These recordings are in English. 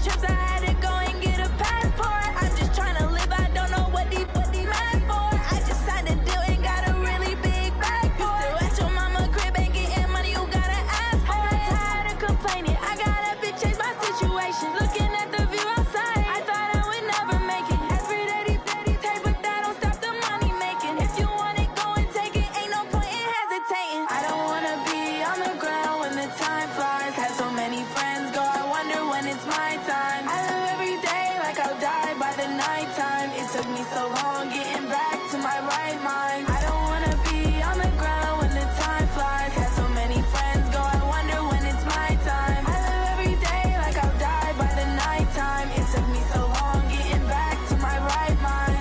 trips, I had to go and get a passport. I'm just trying to live, I don't know what these mad for. I just signed a deal and got a really big bag for it. Still at your mama crib ain't getting money, you gotta ask for it. I'm tired of complaining, I gotta change my situation. Looking at the view outside, I thought I would never make it. Every day they take, but that don't stop the money making. If you want it, go and take it, ain't no point in hesitating. I don't wanna be on the ground when the time flies. Had so many friends go, I wonder when it's my time. I live every day like I'll die by the nighttime. It took me so long getting back to my right mind. I don't wanna be on the ground when the time flies. Had so many friends go, I wonder when it's my time. I live every day like I'll die by the nighttime. It took me so long getting back to my right mind.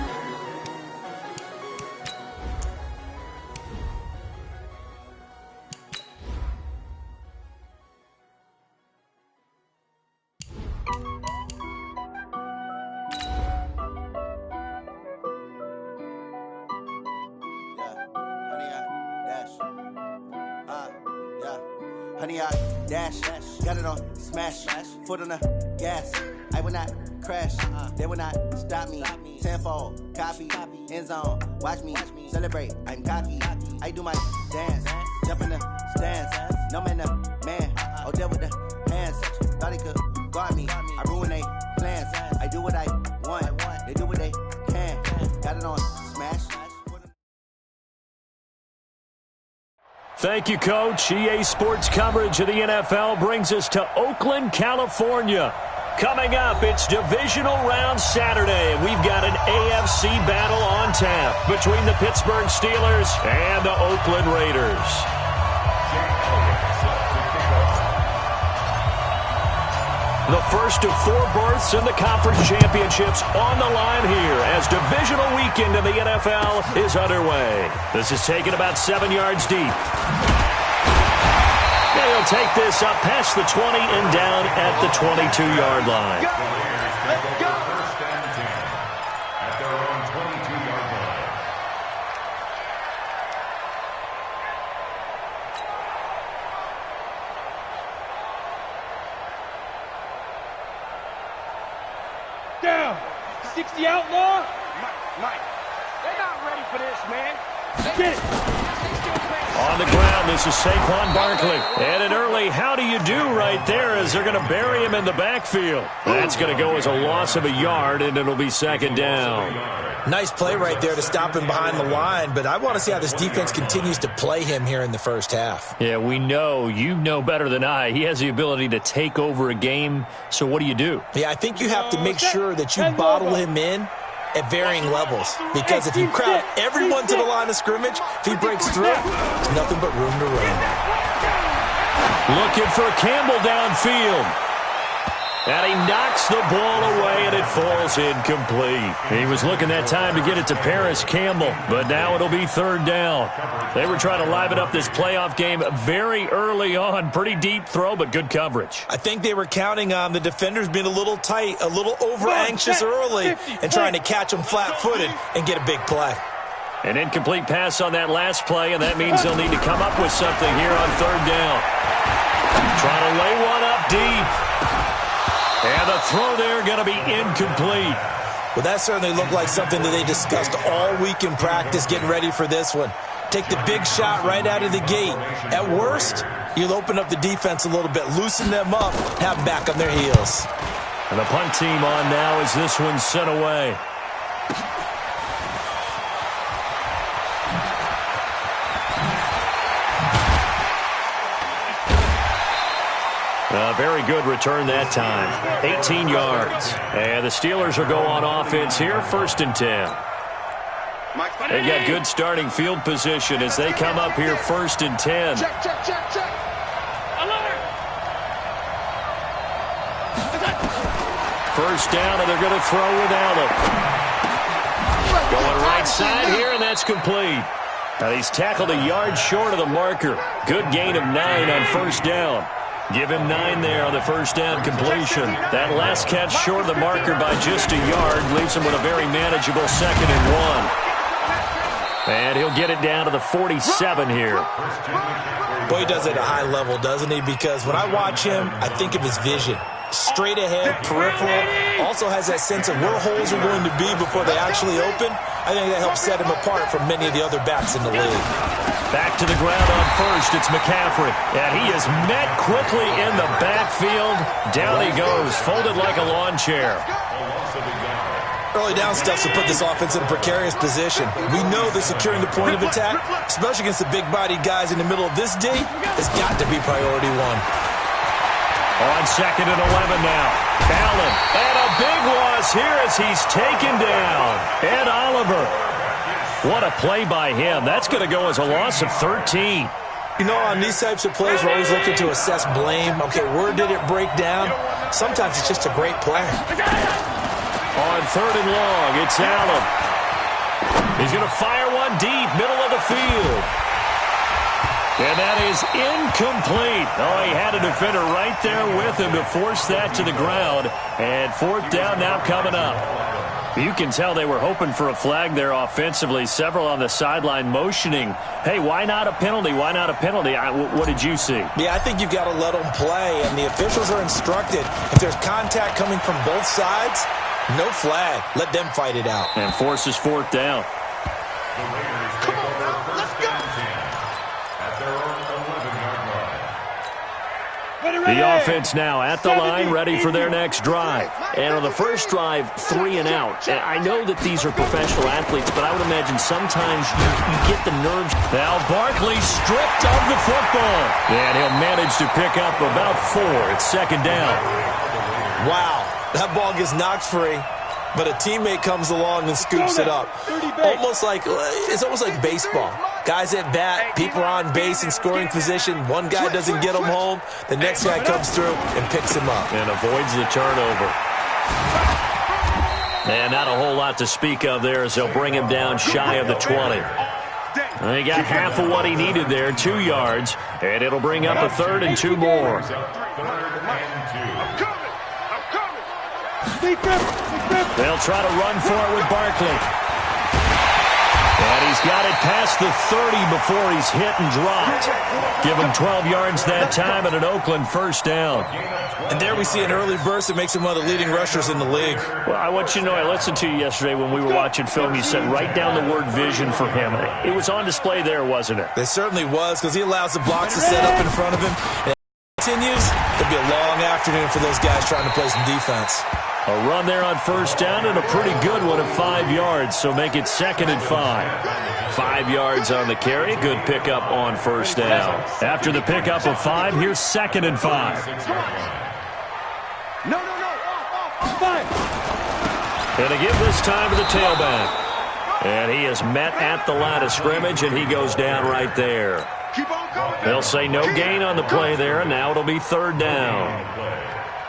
Honey, I dash, got it on smash, foot on the gas. I will not crash, they will not stop me. Tenfold, copy, end zone, watch me celebrate. I'm cocky, I do my dance, jump in the stands. No man, man, oh there with the hands. Thought he could guard me, I ruin they plans. I do what I want, they do what they can. Got it on smash. Thank you, Coach. EA Sports coverage of the NFL brings us to Oakland, California. Coming up, it's Divisional Round Saturday, and we've got an AFC battle on tap between the Pittsburgh Steelers and the Oakland Raiders. The first of 4 berths in the conference championships on the line here as divisional weekend in the NFL is underway. This is taken about 7 yards deep. They'll take this up past the 20 and down at the 22-yard line. Let's go. First and 10 at their own 22-yard line. Down. 60 outlaw. Mike, they're not ready for this, man. Get it. On the ground, this is Saquon Barkley. And an early how do you do right there as they're going to bury him in the backfield. That's going to go as a loss of a yard, and it'll be second down. Nice play right there to stop him behind the line, but I want to see how this defense continues to play him here in the first half. Yeah, we know. You know better than I. He has the ability to take over a game, so what do you do? Yeah, I think you have to make sure that you bottle him in at varying levels, because if you crowd everyone to the line of scrimmage, if he breaks through, there's nothing but room to run. Looking for Campbell downfield. And he knocks the ball away, and it falls incomplete. He was looking that time to get it to Paris Campbell, but now it'll be third down. They were trying to liven up this playoff game very early on. Pretty deep throw, but good coverage. I think they were counting on the defenders being a little tight, a little over-anxious early, and trying to catch them flat-footed and get a big play. An incomplete pass on that last play, and that means they'll need to come up with something here on third down. Trying to lay one up deep. And the throw there going to be incomplete. Well, that certainly looked like something that they discussed all week in practice getting ready for this one. Take the big shot right out of the gate. At worst, you'll open up the defense a little bit, loosen them up, have them back on their heels. And the punt team on now as this one's sent away. A very good return that time. 18 yards. And the Steelers will go on offense here, first and 10. They've got good starting field position as they come up here first and 10. Check. First down, and they're going to throw without him. Going right side here, and that's complete. Now he's tackled a yard short of the marker. Good gain of 9 on first down. Give him 9 there on the first down completion. That last catch short of the marker by just a yard leaves him with a very manageable second and 1. And he'll get it down to the 47 here. Boy, he does it at a high level, doesn't he? Because when I watch him, I think of his vision. straight ahead, peripheral. Also has that sense of where holes are going to be before they actually open. I think that helps set him apart from many of the other backs in the league. Back to the ground on first. It's McCaffrey. And he is met quickly in the backfield. Down he goes, folded like a lawn chair. Early down stuff to put this offense in a precarious position. We know that securing the point of attack, especially against the big-bodied guys in the middle of this D, has got to be priority one. On second and 11 now. Allen, and a big loss here as he's taken down. Ed Oliver. What a play by him. That's going to go as a loss of 13. You know, on these types of plays, we're always looking to assess blame. Okay, where did it break down? Sometimes it's just a great play. On third and long, it's Allen. He's going to fire one deep, middle of the field. And that is incomplete. Oh, he had a defender right there with him to force that to the ground. And fourth down now coming up. You can tell they were hoping for a flag there offensively. Several on the sideline motioning, hey, why not a penalty? Why not a penalty? What did you see? Yeah, I think you've got to let them play. And the officials are instructed, if there's contact coming from both sides, no flag. Let them fight it out. And forces fourth down. Come on now, let's go. At their own 11-yard line. The offense now at the line, ready for their next drive. And on the first drive, 3 and out. And I know that these are professional athletes, but I would imagine sometimes you get the nerves. Now Barkley stripped of the football. And he'll manage to pick up about 4. It's second down. Wow. That ball gets knocked free, but a teammate comes along and scoops it up. It's almost like baseball. Guys at bat, people are on base in scoring position. One guy doesn't get him home. The next guy comes through and picks him up. And avoids the turnover. And not a whole lot to speak of there as they'll bring him down shy of the 20. He got half of what he needed there, 2 yards. And it'll bring up a third and 2 more. They'll try to run for it with Barkley. And he's got it past the 30 before he's hit and dropped. Give him 12 yards that time and an Oakland first down. And there we see an early burst that makes him one of the leading rushers in the league. Well, I want you to know, I listened to you yesterday when we were watching film. You said write down the word vision for him. It was on display there, wasn't it? It certainly was, because he allows the blocks to set up in front of him. And if it continues, it'll be a long afternoon for those guys trying to play some defense. A run there on first down and a pretty good one of 5 yards, so make it second and 5. 5 yards on the carry, good pickup on first down. After the pickup of 5, here's second and 5. No. And they give this time to the tailback. And he is met at the line of scrimmage, and he goes down right there. They'll say no gain on the play there, and now it'll be third down.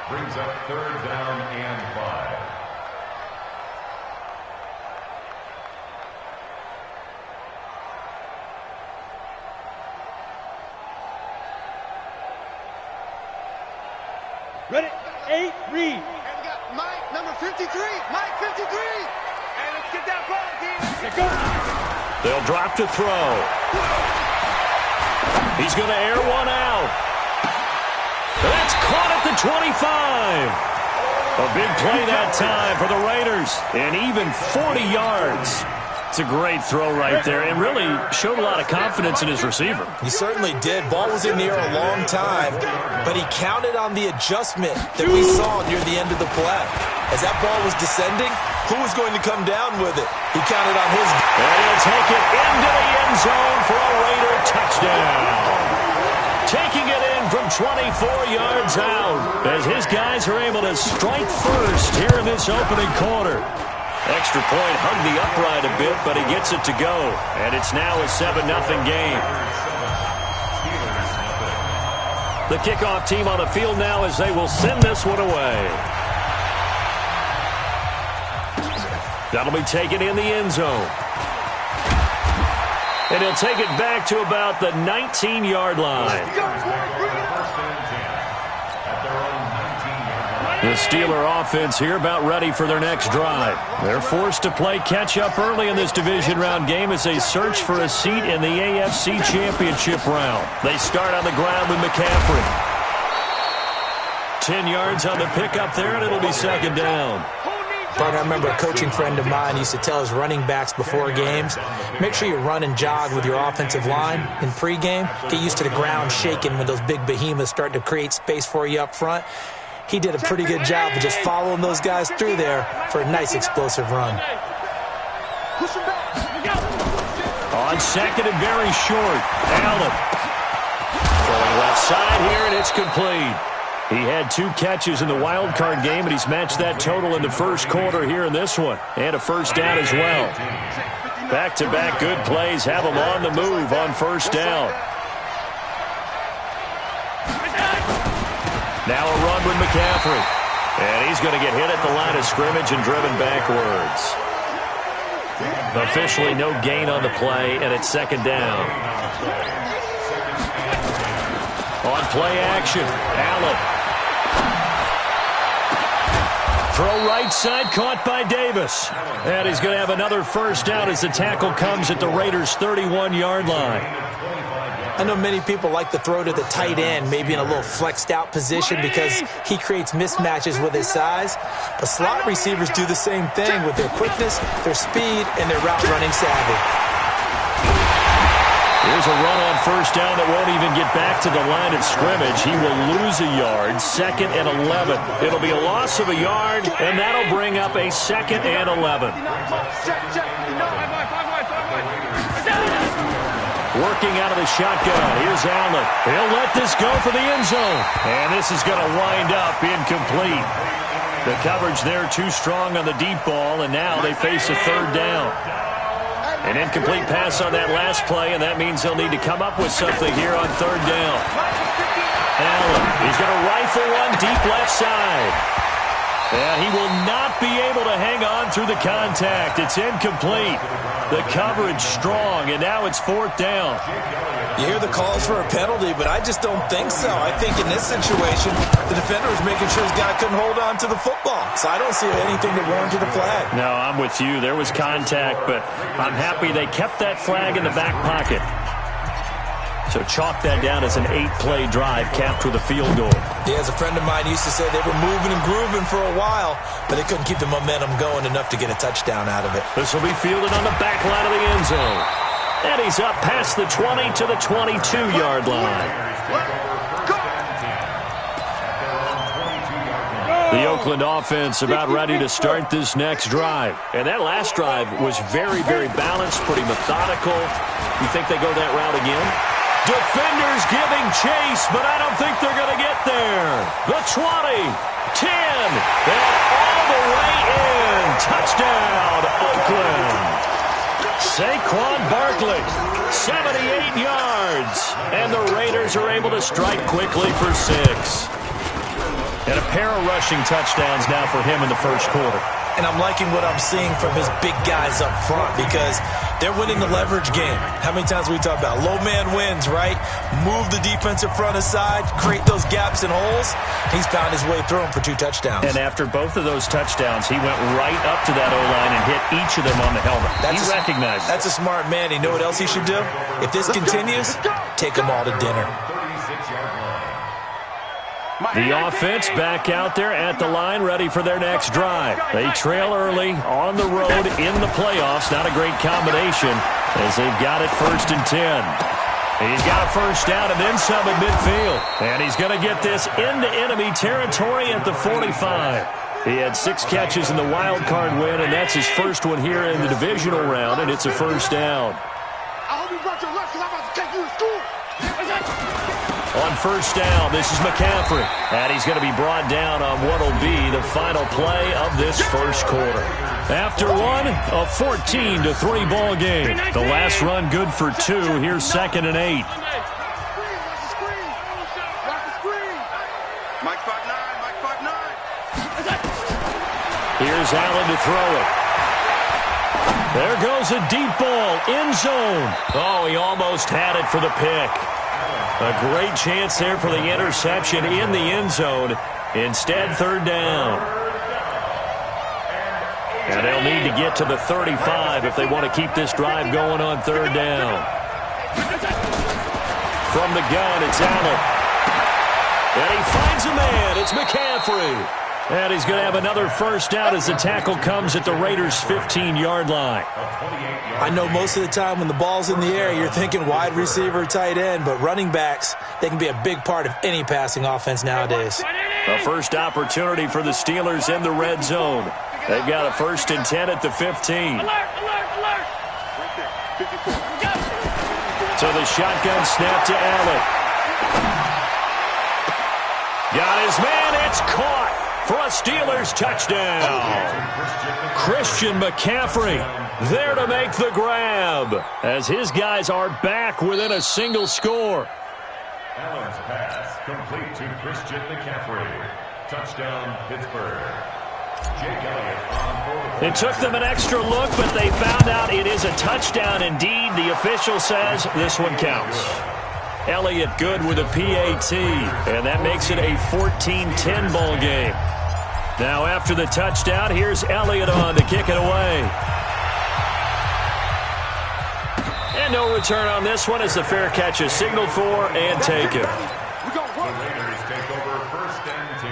Brings up third down and 5. Ready? 8, read. And we got Mike, number 53. Mike, 53. And let's get that ball, team. Here goes. They'll drop to throw. He's going to air one out. That's caught at the 25. A big play that time for the Raiders. And even 40 yards. It's a great throw right there and really showed a lot of confidence in his receiver. He certainly did. Ball was in the air a long time, but he counted on the adjustment that we saw near the end of the play. As that ball was descending, who was going to come down with it? He counted on his. And he'll take it into the end zone for a Raider touchdown. Taking it in from 24 yards out as his guys are able to strike first here in this opening quarter. Extra point hugged the upright a bit, but he gets it to go. And it's now a 7-0 game. The kickoff team on the field now as they will send this one away. That'll be taken in the end zone. And he'll take it back to about the 19-yard line. The Steeler offense here about ready for their next drive. They're forced to play catch-up early in this division round game as they search for a seat in the AFC Championship round. They start on the ground with McCaffrey. 10 yards on the pickup there, and it'll be second down. But I remember a coaching friend of mine used to tell his running backs before games, make sure you run and jog with your offensive line in pregame. Get used to the ground shaking when those big behemoths start to create space for you up front. He did a pretty good job of just following those guys through there for a nice explosive run. On second and very short, Allen. Throwing left side here, and it's complete. He had 2 catches in the wild card game, and he's matched that total in the first quarter here in this one. And a first down as well. Back-to-back good plays have him on the move on first down. Now a run with McCaffrey. And he's going to get hit at the line of scrimmage and driven backwards. Officially no gain on the play, and it's second down. On play action, Allen. Throw right side, caught by Davis. And he's going to have another first down as the tackle comes at the Raiders' 31-yard line. I know many people like to throw to the tight end, maybe in a little flexed out position because he creates mismatches with his size. But slot receivers do the same thing with their quickness, their speed, and their route running savvy. Here's a run on first down that won't even get back to the line of scrimmage. He will lose a yard, second and 11. It'll be a loss of a yard, and that'll bring up a second and 11. Working out of the shotgun. Here's Allen. He'll let this go for the end zone. And this is going to wind up incomplete. The coverage there too strong on the deep ball, and now they face a third down. An incomplete pass on that last play, and that means they'll need to come up with something here on third down. Allen, he's going to rifle one deep left side. And he will not be able to hang on through the contact. It's incomplete. The coverage strong, and now it's fourth down. You hear the calls for a penalty, but I just don't think so. I think in this situation, the defender was making sure his guy couldn't hold on to the football. So I don't see anything that warranted a flag. No, I'm with you. There was contact, but I'm happy they kept that flag in the back pocket. So chalk that down as an 8-play drive capped with a field goal. Yeah, as a friend of mine used to say, they were moving and grooving for a while, but they couldn't keep the momentum going enough to get a touchdown out of it. This will be fielded on the back line of the end zone. And he's up past the 20 to the 22-yard line. The Oakland offense about ready to start this next drive. And that last drive was very, very balanced, pretty methodical. You think they go that route again? Defenders giving chase, but I don't think they're going to get there. The 20, 10, and all the way in. Touchdown, Oakland. Saquon Barkley, 78 yards. And the Raiders are able to strike quickly for 6. And a pair of rushing touchdowns now for him in the first quarter. And I'm liking what I'm seeing from his big guys up front because they're winning the leverage game. How many times we talk about low man wins, right? Move the defensive front aside, create those gaps and holes. He's found his way through them for 2 touchdowns. And after both of those touchdowns, he went right up to that O-line and hit each of them on the helmet. He recognized it. That's a smart man. You know what else he should do? If this continues, take them all to dinner. The offense back out there at the line, ready for their next drive. They trail early on the road in the playoffs. Not a great combination as they've got it first and 10. He's got a first down and then some at midfield. And he's going to get this into enemy territory at the 45. He had 6 catches in the wild card win, and that's his first one here in the divisional round, and it's a first down. I hope you brought your lunch because I'm about to take you to school. On first down, this is McCaffrey. And he's going to be brought down on what will be the final play of this first quarter. After one, a 14-3 ball game. The last run good for 2. Here's second and 8. Here's Allen to throw it. There goes a deep ball, end zone. Oh, he almost had it for the pick. A great chance there for the interception in the end zone. Instead, third down. And they'll need to get to the 35 if they want to keep this drive going on third down. From the gun, it's Allen. And he finds a man It's McCaffrey. And he's going to have another first down as the tackle comes at the Raiders' 15-yard line. I know most of the time when the ball's in the air, you're thinking wide receiver, tight end, but running backs, they can be a big part of any passing offense nowadays. A first opportunity for the Steelers in the red zone. They've got a 1st and 10 at the 15. Alert! So the shotgun snap to Allen. Got his man. It's caught for a Steelers touchdown. Christian McCaffrey there to make the grab as his guys are back within a single score. Allen's pass complete to Christian McCaffrey. Touchdown, Pittsburgh. Jake Elliott on board. It took them an extra look, but they found out it is a touchdown indeed. The official says this one counts. Elliott good with a PAT, and that makes it a 14-10 ball game. Now after the touchdown, here's Elliott on to kick it away. And no return on this one as the fair catch is signaled for and taken. The Raiders take over 1st and 10.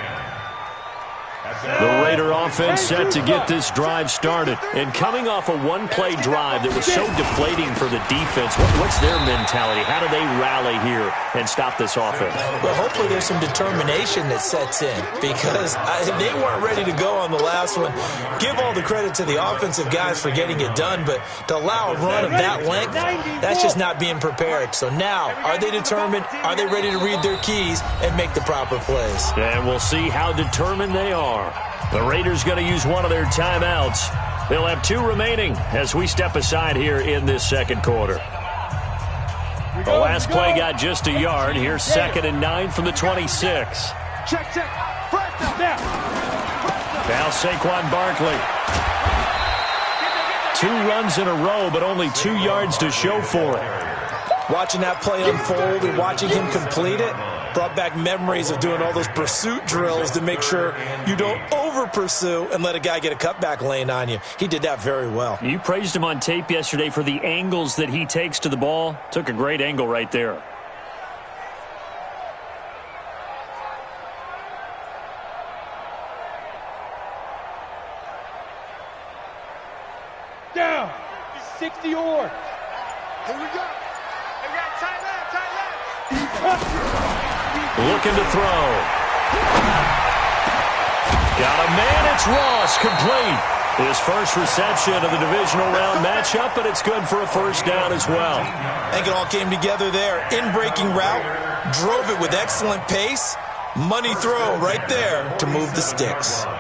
The Raider offense set to get this drive started. And coming off a one-play drive that was so deflating for the defense, what's their mentality? How do they rally here and stop this offense? Well, hopefully there's some determination that sets in because they weren't ready to go on the last one. Give all the credit to the offensive guys for getting it done, but to allow a run of that length, that's just not being prepared. So now, are they determined? Are they ready to read their keys and make the proper plays? And we'll see how determined they are. The Raiders going to use one of their timeouts. They'll have 2 remaining as we step aside here in this second quarter. The last play got just a yard. Here's 2nd and 9 from the 26. Check. Now Saquon Barkley. 2 runs in a row, but only 2 yards to show for it. Watching that play unfold and watching him complete it brought back memories of doing all those pursuit drills to make sure you don't over-pursue and let a guy get a cutback lane on you. He did that very well. You praised him on tape yesterday for the angles that he takes to the ball. Took a great angle right there. Down. 60 or. Here we go. Hey, we got tight left. Looking to throw. Got a man, it's Ross, complete. His first reception of the divisional round matchup, but it's good for a first down as well. I think it all came together there. In-breaking route, drove it with excellent pace. Money throw right there to move the sticks. Here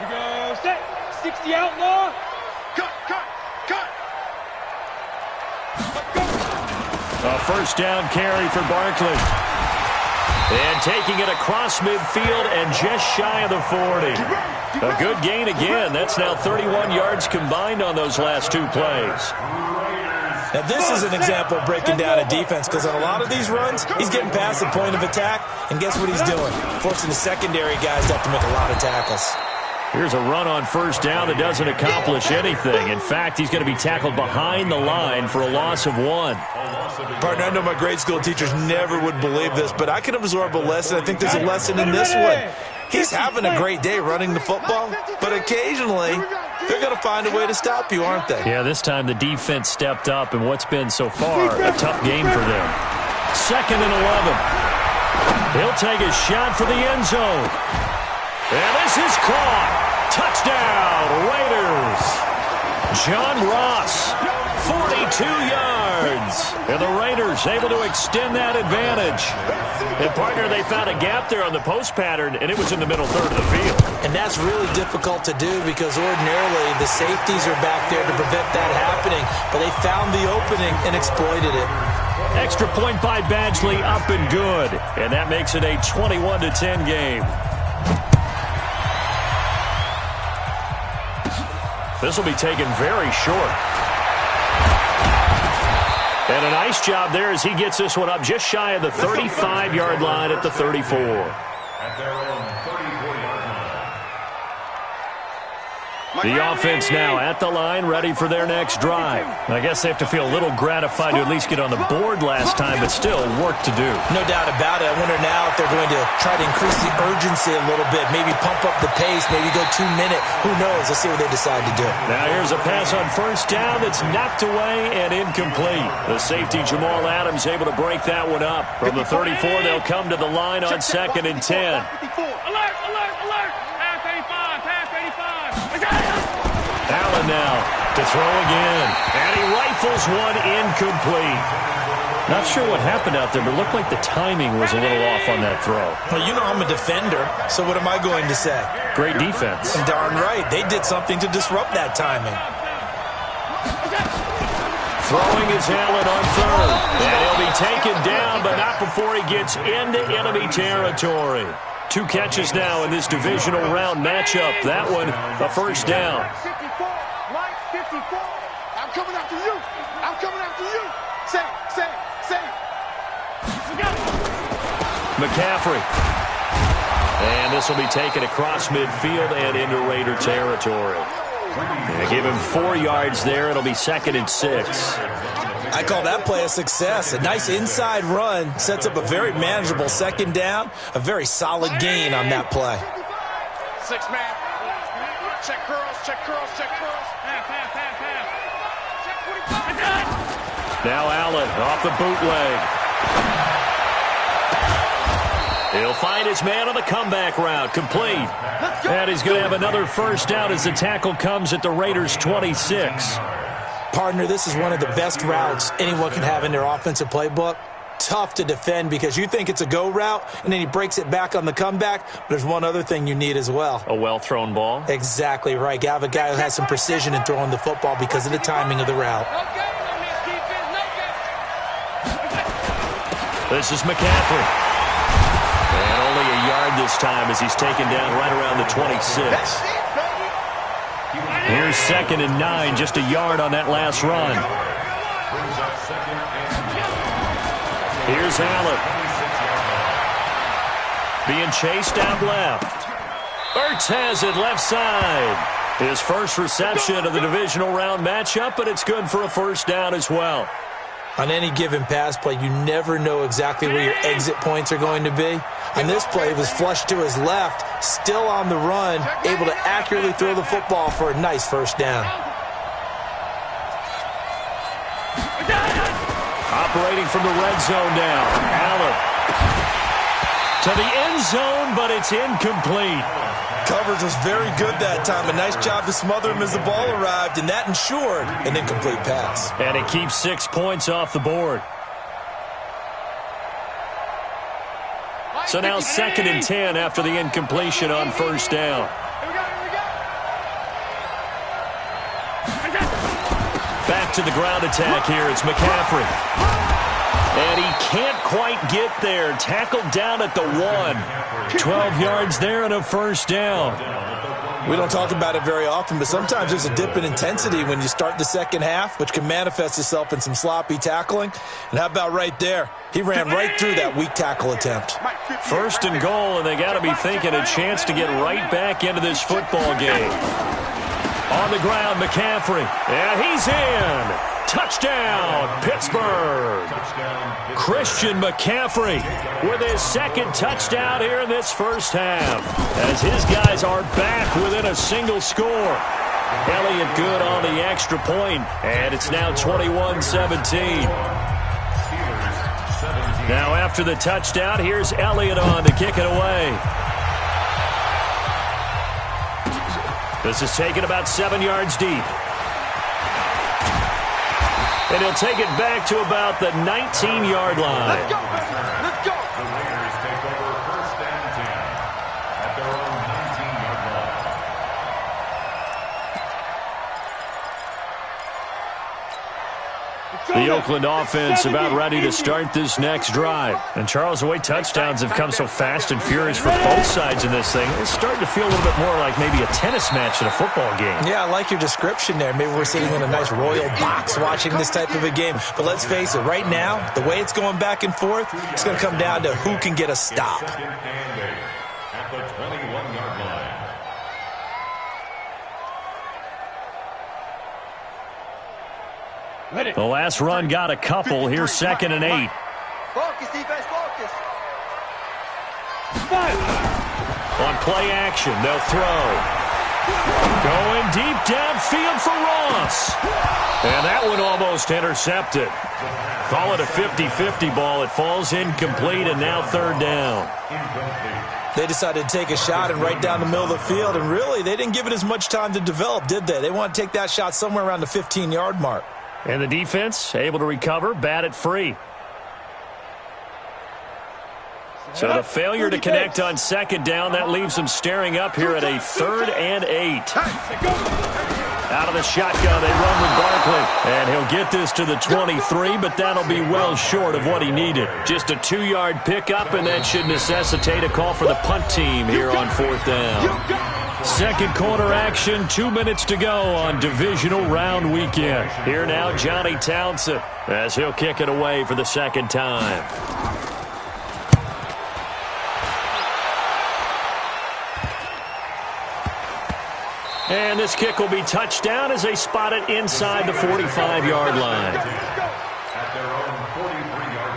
we go. Set. 60 outlaw. Cut. A first down carry for Barkley. And taking it across midfield and just shy of the 40. A good gain again. That's now 31 yards combined on those last 2 plays. Now this is an example of breaking down a defense because on a lot of these runs, he's getting past the point of attack, and guess what he's doing? Forcing the secondary guys to have to make a lot of tackles. Here's a run on first down that doesn't accomplish anything. In fact, he's going to be tackled behind the line for a loss of 1. Partner, I know my grade school teachers never would believe this, but I can absorb a lesson. I think there's a lesson in this one. He's having a great day running the football, but occasionally they're going to find a way to stop you, aren't they? Yeah, this time the defense stepped up in what's been so far a tough game for them. 2nd and 11. He'll take a shot for the end zone. And this is caught. Touchdown, Raiders. John Ross, 42 yards. And the Raiders able to extend that advantage. And, partner, they found a gap there on the post pattern, and it was in the middle third of the field. And that's really difficult to do because ordinarily the safeties are back there to prevent that happening. But they found the opening and exploited it. Extra point by Badgley, up and good. And that makes it a 21-10 game. This will be taken very short. And a nice job there as he gets this one up just shy of the 35-yard line at the 34. At their own 34-yard The offense now at the line, ready for their next drive. I guess they have to feel a little gratified to at least get on the board last time, but still work to do. No doubt about it. I wonder now if they're going to try to increase the urgency a little bit, maybe pump up the pace, maybe go 2 minute. Who knows? Let's see what they decide to do. Now here's a pass on first down that's knocked away and incomplete. The safety Jamal Adams able to break that one up. From the 34, they'll come to the line on 2nd and 10. Alert, alert, alert. Pass 85, pass 85. Allen now to throw again. And he rifles one incomplete. Not sure what happened out there, but it looked like the timing was a little off on that throw. Well, you know I'm a defender, so what am I going to say? Great defense. Darn right. They did something to disrupt that timing. Throwing is Allen on third. And he'll be taken down, but not before he gets into enemy territory. 2 catches now in this divisional round matchup. That one, a first down. 54, Mike, 54. I'm coming after you. I'm coming after you. Say. McCaffrey. And this will be taken across midfield and into Raider territory. They give him 4 yards there. It'll be 2nd and 6. I call that play a success. A nice inside run sets up a very manageable 2nd down. A very solid gain on that play. 6 man. Check curls, check curls, check curls. Pass. Check 45. Now Allen off the bootleg. He'll find his man on the comeback route. Complete. And he's going to have another first down as the tackle comes at the Raiders' 26. Partner, this is one of the best routes anyone can have in their offensive playbook. Tough to defend because you think it's a go route, and then he breaks it back on the comeback. But there's one other thing you need as well. A well-thrown ball. Exactly right. You have a guy who has some precision in throwing the football because of the timing of the route. This is McCaffrey. And only a yard this time as he's taken down right around the 26. Here's 2nd and 9, just a yard on that last run. Here's Allen. Being chased out left. Ertz has it left side. His first reception of the divisional round matchup, but it's good for a first down as well. On any given pass play, you never know exactly where your exit points are going to be. On this play, it was flushed to his left, still on the run, able to accurately throw the football for a nice first down. Operating from the red zone now. Allen to the end zone, but it's incomplete. Coverage was very good that time. A nice job to smother him as the ball arrived, and that ensured an incomplete pass. And it keeps 6 points off the board. So now 2nd and 10 after the incompletion on first down. Back to the ground attack here. It's McCaffrey. And he can't quite get there. Tackled down at the 1. 12 yards there and a first down. We don't talk about it very often, but sometimes there's a dip in intensity when you start the second half, which can manifest itself in some sloppy tackling. And how about right there? He ran right through that weak tackle attempt. 1st and goal, and they got to be thinking a chance to get right back into this football game. On the ground, McCaffrey. And he's in. Touchdown, Pittsburgh. Christian McCaffrey with his 2nd touchdown here in this first half, as his guys are back within a single score. Elliott good on the extra point, and it's now 21-17. Now after the touchdown, here's Elliott on to kick it away. This is taken about 7 yards deep. And he'll take it back to about the 19-yard line. Let's go, baby. Let's go. The Raiders take over 1st and 10 at their own 19-yard line. The Oakland offense about ready to start this next drive. And Charles, the way touchdowns have come so fast and furious for both sides in this thing, it's starting to feel a little bit more like maybe a tennis match in a football game. Yeah, I like your description there. Maybe we're sitting in a nice royal box watching this type of a game. But let's face it, right now, the way it's going back and forth, it's going to come down to who can get a stop. 2nd and 8 at the 21-yard line. The last run got a couple. Here's 2nd and 8. Focus, defense, focus. On play action, they'll throw. Going deep downfield for Ross. And that one almost intercepted. Call it a 50-50 ball. It falls incomplete, and now 3rd down. They decided to take a shot and right down the middle of the field, and really, they didn't give it as much time to develop, did they? They want to take that shot somewhere around the 15-yard mark. And the defense able to recover, bat it free. So the failure to connect on 2nd down, that leaves them staring up here at a 3rd and 8. Out of the shotgun, they run with Barkley. And he'll get this to the 23, but that'll be well short of what he needed. Just a 2-yard pickup, and that should necessitate a call for the punt team here on 4th down. 2nd quarter action, 2 minutes to go on divisional round weekend. Here now, Johnny Townsend, as he'll kick it away for the 2nd time. And this kick will be touchdown as they spot it inside the 45-yard line. At their own 43-yard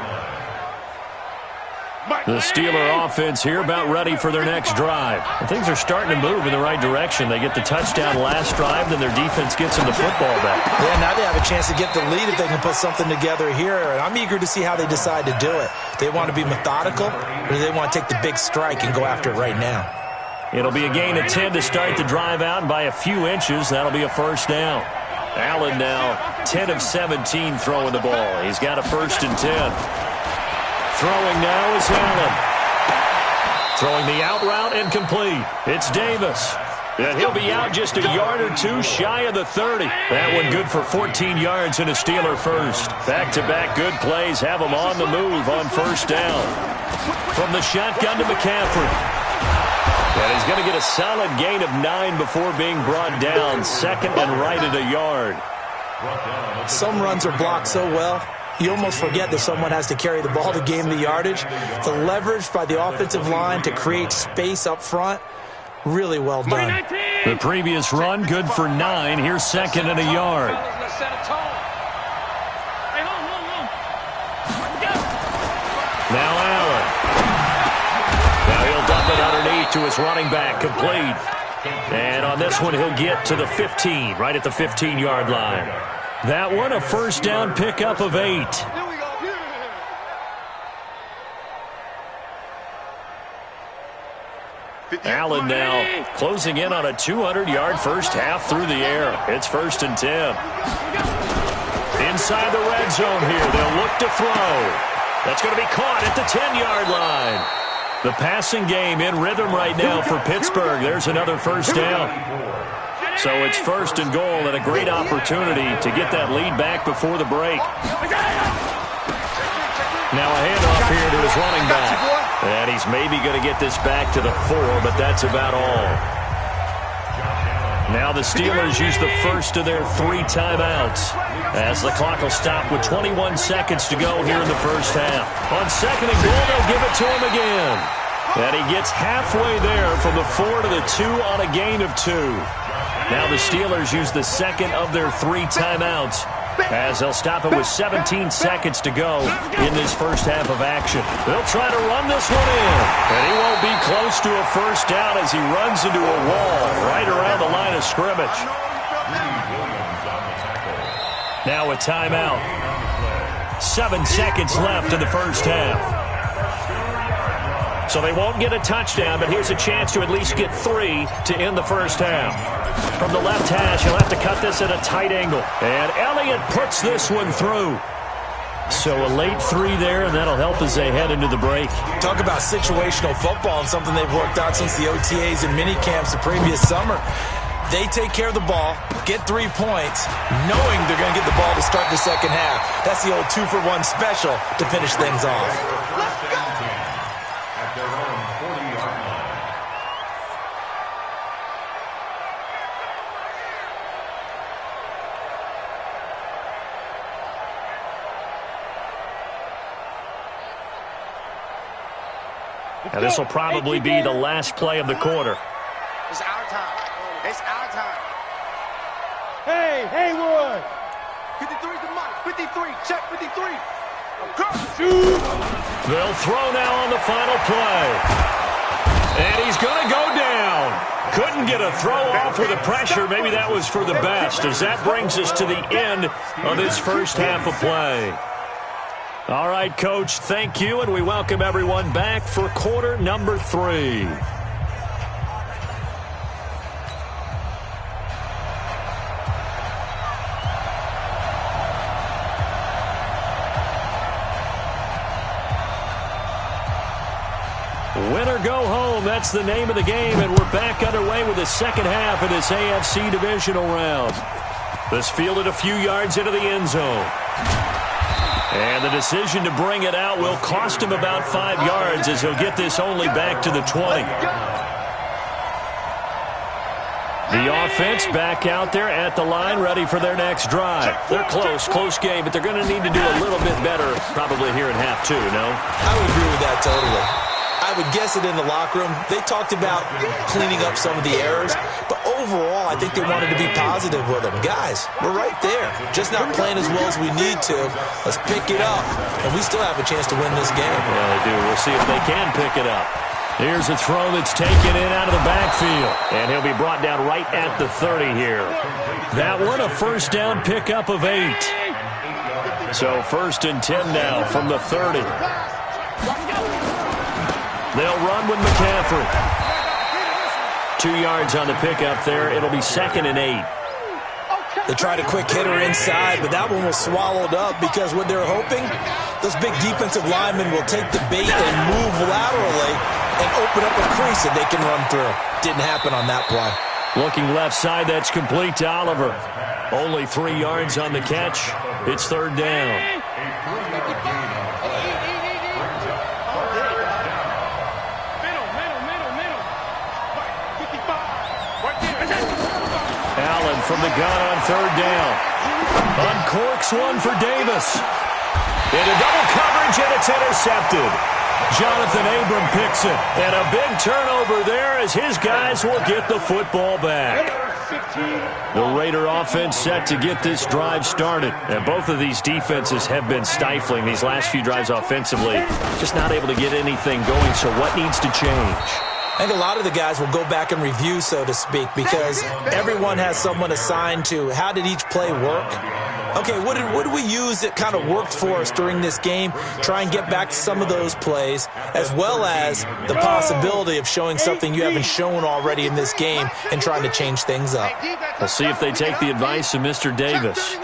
line. The Steeler offense here about ready for their next drive. And things are starting to move in the right direction. They get the touchdown last drive, then their defense gets them the football back. Yeah, now they have a chance to get the lead if they can put something together here. And I'm eager to see how they decide to do it. They want to be methodical, or do they want to take the big strike and go after it right now? It'll be a gain of 10 to start the drive out, and by a few inches, that'll be a 1st down. Allen now 10 of 17 throwing the ball. He's got a 1st and 10. Throwing now is Allen. Throwing the out route and complete. It's Davis. And he'll be out just a yard or two shy of the 30. That one good for 14 yards and a Steeler 1st. Back-to-back good plays have him on the move on 1st down. From the shotgun to McCaffrey. And he's going to get a solid gain of 9 before being brought down. 2nd and right at a yard. Some runs are blocked so well, you almost forget that someone has to carry the ball to gain the yardage. The leverage by the offensive line to create space up front, really well done. The previous run, good for 9. Here's 2nd and a yard. Now Allen. Now he'll dump it underneath to his running back, complete. And on this one, he'll get to the 15, right at the 15-yard line. That one, a 1st down pickup of 8. Allen now closing in on a 200-yard first half through the air. It's 1st and 10. Inside the red zone here, they'll look to throw. That's going to be caught at the 10-yard line. The passing game in rhythm right now for Pittsburgh. There's another 1st down. So it's 1st and goal and a great opportunity to get that lead back before the break. Now a handoff here to his running back. And he's maybe going to get this back to the 4, but that's about all. Now the Steelers use the first of their 3 timeouts as the clock will stop with 21 seconds to go here in the first half. On 2nd and goal, they'll give it to him again. And he gets halfway there from the 4 to the 2 on a gain of 2. Now the Steelers use the 2nd of their 3 timeouts as they'll stop it with 17 seconds to go in this first half of action. They'll try to run this one in, and he won't be close to a 1st down as he runs into a wall right around the line of scrimmage. Now a timeout. 7 seconds left in the first half. So they won't get a touchdown, but here's a chance to at least get 3 to end the first half. From the left hash, he'll have to cut this at a tight angle. And Elliott puts this one through. So a late 3 there, and that'll help as they head into the break. Talk about situational football and something they've worked out since the OTAs and mini camps the previous summer. They take care of the ball, get 3 points, knowing they're going to get the ball to start the second half. That's the old 2-for-1 special to finish things off. Now this will probably be the last play of the quarter. It's our time. It's our time. Hey, Haywood! 53's the money. 53. Check 53. They'll throw now on the final play. And he's going to go down. Couldn't get a throw off with the pressure. Maybe that was for the best, as that brings us to the end of this first half of play. All right, Coach, thank you, and we welcome everyone back for quarter number 3. Win or go home, that's the name of the game, and we're back underway with the second half of this AFC divisional round. This fielded a few yards into the end zone. And the decision to bring it out will cost him about 5 yards, as he'll get this only back to the 20. The offense back out there at the line, ready for their next drive. They're close game, but they're going to need to do a little bit better probably here in half 2, no? I would agree with that totally. I would guess it in the locker room. They talked about cleaning up some of the errors, but overall, I think they wanted to be positive with them. Guys, we're right there. Just not playing as well as we need to. Let's pick it up, and we still have a chance to win this game. Yeah, they do. We'll see if they can pick it up. Here's a throw that's taken in out of the backfield, and he'll be brought down right at the 30 here. That one, a first down pickup of 8. So 1st and 10 now from the 30. They'll run with McCaffrey. 2 yards on the pickup there. It'll be 2nd and 8. They tried a quick hitter inside, but that one was swallowed up because what they're hoping, those big defensive linemen will take the bait and move laterally and open up a crease that they can run through. Didn't happen on that play. Looking left side, that's complete to Oliver. Only 3 yards on the catch. It's 3rd down. Allen from the gun on 3rd down. Uncorks one for Davis. Into double coverage, and it's intercepted. Jonathan Abram picks it. And a big turnover there as his guys will get the football back. The Raider offense set to get this drive started. And both of these defenses have been stifling these last few drives offensively. Just not able to get anything going, so what needs to change? I think a lot of the guys will go back and review, so to speak, because everyone has someone assigned to how did each play work. Okay, what did we use that kind of worked for us during this game? Try and get back to some of those plays, as well as the possibility of showing something you haven't shown already in this game and trying to change things up. We'll see if they take the advice of Mr. Davis.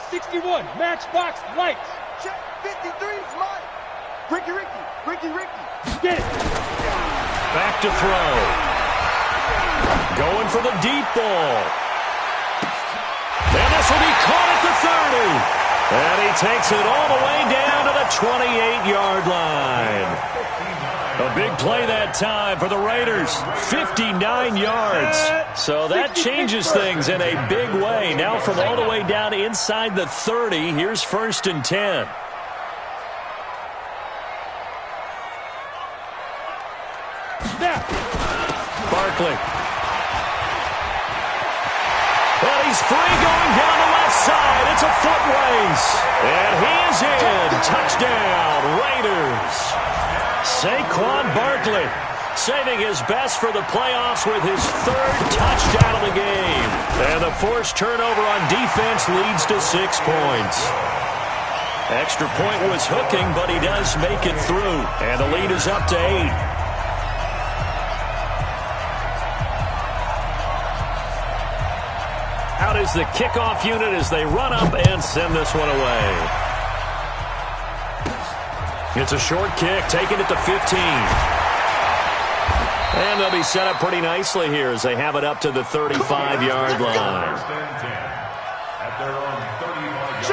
61, matchbox lights. Check 53 is mine. Ricky. Get it. Back to throw. Going for the deep ball. And this will be caught at the 30. And he takes it all the way down to the 28-yard line. A big play that time for the Raiders. 59 yards. So that changes things in a big way. Now from all the way down inside the 30, here's 1st and 10. Barkley. Well, he's free going down the left side. It's a foot race. And he is in. Touchdown, Raiders. Saquon Barkley saving his best for the playoffs with his 3rd touchdown of the game. And the forced turnover on defense leads to 6 points. Extra point was hooking, but he does make it through. And the lead is up to 8. Out is the kickoff unit as they run up and send this one away. It's a short kick, taken at the 15. And they'll be set up pretty nicely here as they have it up to the 35-yard line.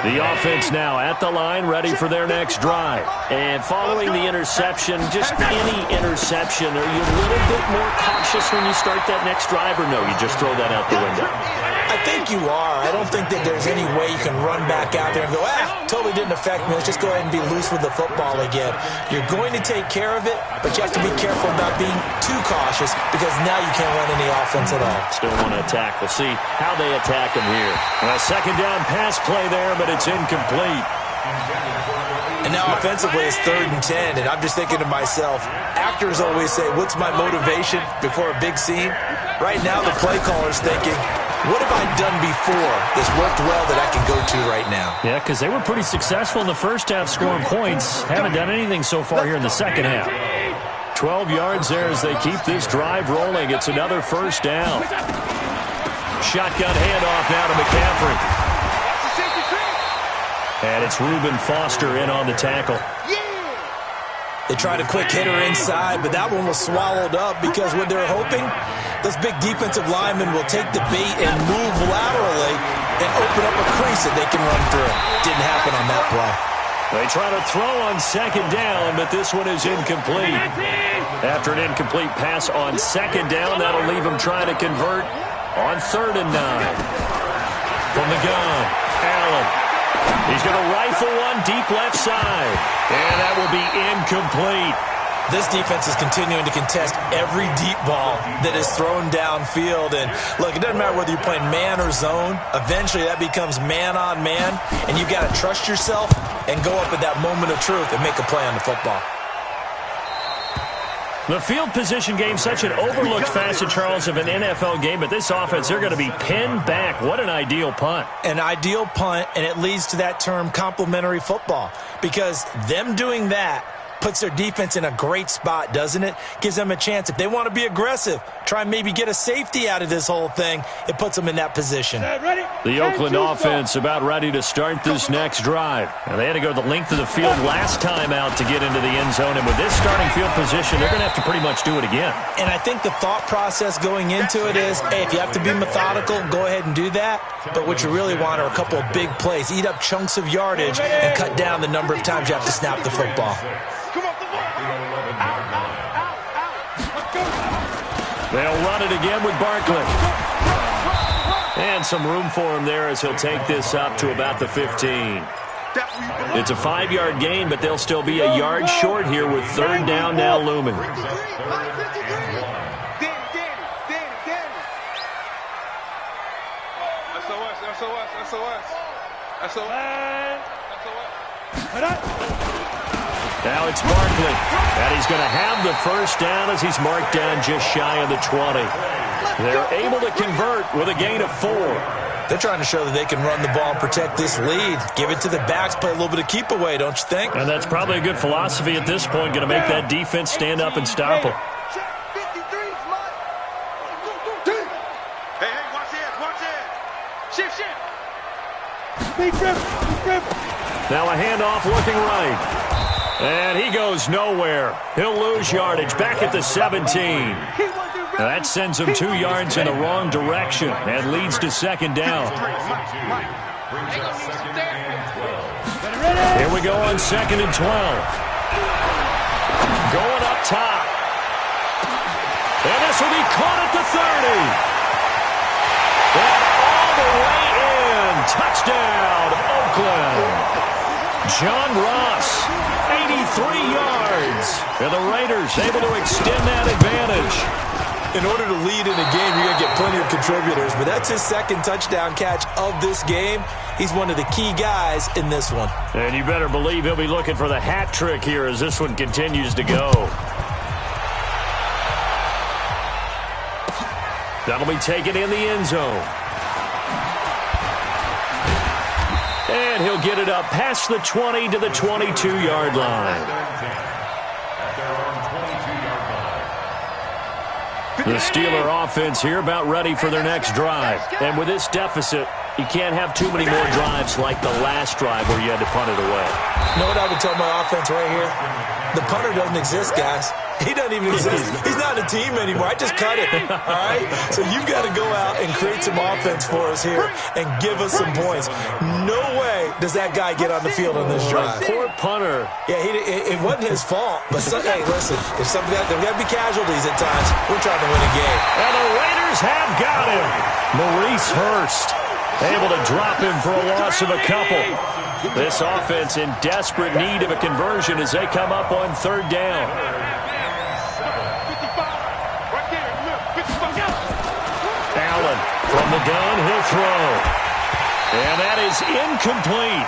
The offense now at the line, ready for their next drive. And following the interception, just any interception, are you a little bit more cautious when you start that next drive, or no, you just throw that out the window? I think you are. I don't think that there's any way you can run back out there and go, totally didn't affect me. Let's just go ahead and be loose with the football again. You're going to take care of it, but you have to be careful about being too cautious because now you can't run any offense at all. Still want to attack. We'll see how they attack him here. A second down pass play there, but it's incomplete. And now offensively it's 3rd and 10, and I'm just thinking to myself, actors always say, what's my motivation before a big scene? Right now the play caller's thinking, what have I done before that's worked well that I can go to right now? Yeah, because they were pretty successful in the first half scoring points. Haven't done anything so far here in the second half. 12 yards there as they keep this drive rolling. It's another first down. Shotgun handoff now to McCaffrey. And it's Reuben Foster in on the tackle. They tried a quick hitter inside, but that one was swallowed up because what they're hoping, those big defensive linemen will take the bait and move laterally and open up a crease that they can run through. Didn't happen on that play. They try to throw on second down, but this one is incomplete. After an incomplete pass on second down, that'll leave them trying to convert on 3rd and 9. From the gun, Allen. He's going to rifle one deep left side. And that will be incomplete. This defense is continuing to contest every deep ball that is thrown downfield. And, look, it doesn't matter whether you're playing man or zone. Eventually that becomes man on man. And you've got to trust yourself and go up at that moment of truth and make a play on the football. The field position game, such an overlooked facet, Charles, of an NFL game. But this offense, they're going to be pinned back. What an ideal punt. An ideal punt, and it leads to that term complementary football. Because them doing that puts their defense in a great spot, doesn't it? Gives them a chance. If they want to be aggressive, try and maybe get a safety out of this whole thing, it puts them in that position. The Oakland offense about ready to start this next drive. Now, they had to go the length of the field last time out to get into the end zone, and with this starting field position, they're going to have to pretty much do it again. And I think the thought process going into it is, hey, if you have to be methodical, go ahead and do that. But what you really want are a couple of big plays. Eat up chunks of yardage and cut down the number of times you have to snap the football. They'll run it again with Barkley. And some room for him there as he'll take this up to about the 15. It's a 5-yard gain, but they'll still be a yard short here with 3rd down now looming. Now it's Barkley, and he's going to have the first down as he's marked down just shy of the 20. They're able to convert with a gain of 4. They're trying to show that they can run the ball and protect this lead. Give it to the backs, play a little bit of keep away, don't you think? And that's probably a good philosophy at this point, going to make that defense stand up and stop them. Hey, watch it. Shift. Now a handoff looking right. And he goes nowhere. He'll lose yardage back at the 17. That sends him 2 yards in the wrong direction and leads to 2nd down. Here we go on 2nd and 12. Going up top. And this will be caught at the 30. And all the way in. Touchdown, Oakland. John Ross, 83 yards. And the Raiders able to extend that advantage. In order to lead in a game, you're going to get plenty of contributors. But that's his 2nd touchdown catch of this game. He's one of the key guys in this one. And you better believe he'll be looking for the hat trick here as this one continues to go. That'll be taken in the end zone. And he'll get it up past the 20 to the 22-yard line. The Steeler offense here about ready for their next drive. And with this deficit, you can't have too many more drives like the last drive where you had to punt it away. You know what I would tell my offense right here? The punter doesn't exist, guys. He doesn't even exist. He's not a team anymore. I just cut it, all right? So you've got to go out and create some offense for us here and give us some points. No way does that guy get on the field on this drive. Poor punter. Yeah, it wasn't his fault. But, hey, listen, if there got to be casualties at times. We're trying to win a game. And the Raiders Defenders have got him. Maurice Hurst able to drop him for a loss of a couple. This offense in desperate need of a conversion as they come up on third down. Allen from the gun, he'll throw. And that is incomplete.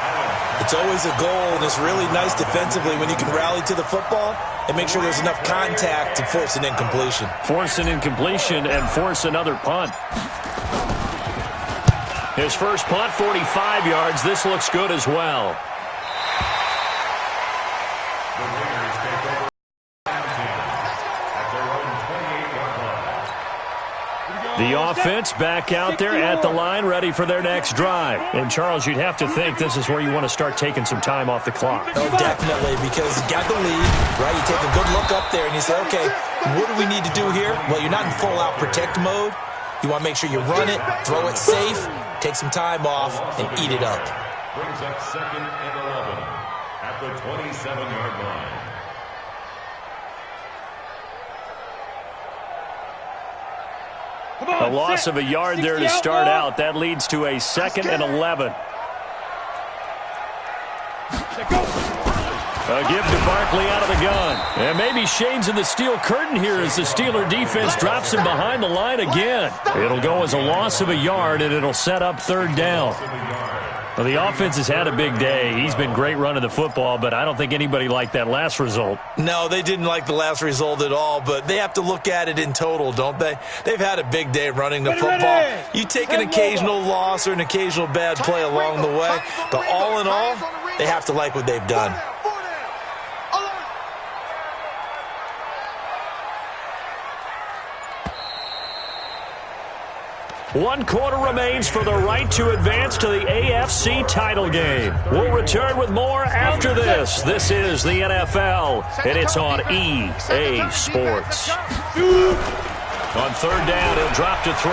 It's always a goal, and it's really nice defensively when you can rally to the football and make sure there's enough contact to force an incompletion. Force an incompletion and force another punt. His first punt, 45 yards. This looks good as well. The offense back out there at the line, ready for their next drive. And, Charles, you'd have to think this is where you want to start taking some time off the clock. Oh, definitely, because you got the lead, right? You take a good look up there and you say, okay, what do we need to do here? Well, you're not in full-out protect mode. You want to make sure you run it, throw it safe, take some time off, and eat it up. Brings up 2nd and 11 at the 27-yard line. A loss of a yard there to start out. That leads to a 2nd and 11. A give to Barkley out of the gun. And maybe shades of the steel curtain here as the Steeler defense drops him behind the line again. It'll go as a loss of a yard, and it'll set up third down. Well, the offense has had a big day. He's been great running the football, but I don't think anybody liked that last result. No, they didn't like the last result at all, but they have to look at it in total, don't they? They've had a big day running the football. You take an occasional loss or an occasional bad play along the way, but all in all, they have to like what they've done. One quarter remains for the right to advance to the AFC title game. We'll return with more after this. This is the NFL, and it's on EA Sports. On third down, he'll drop to throw.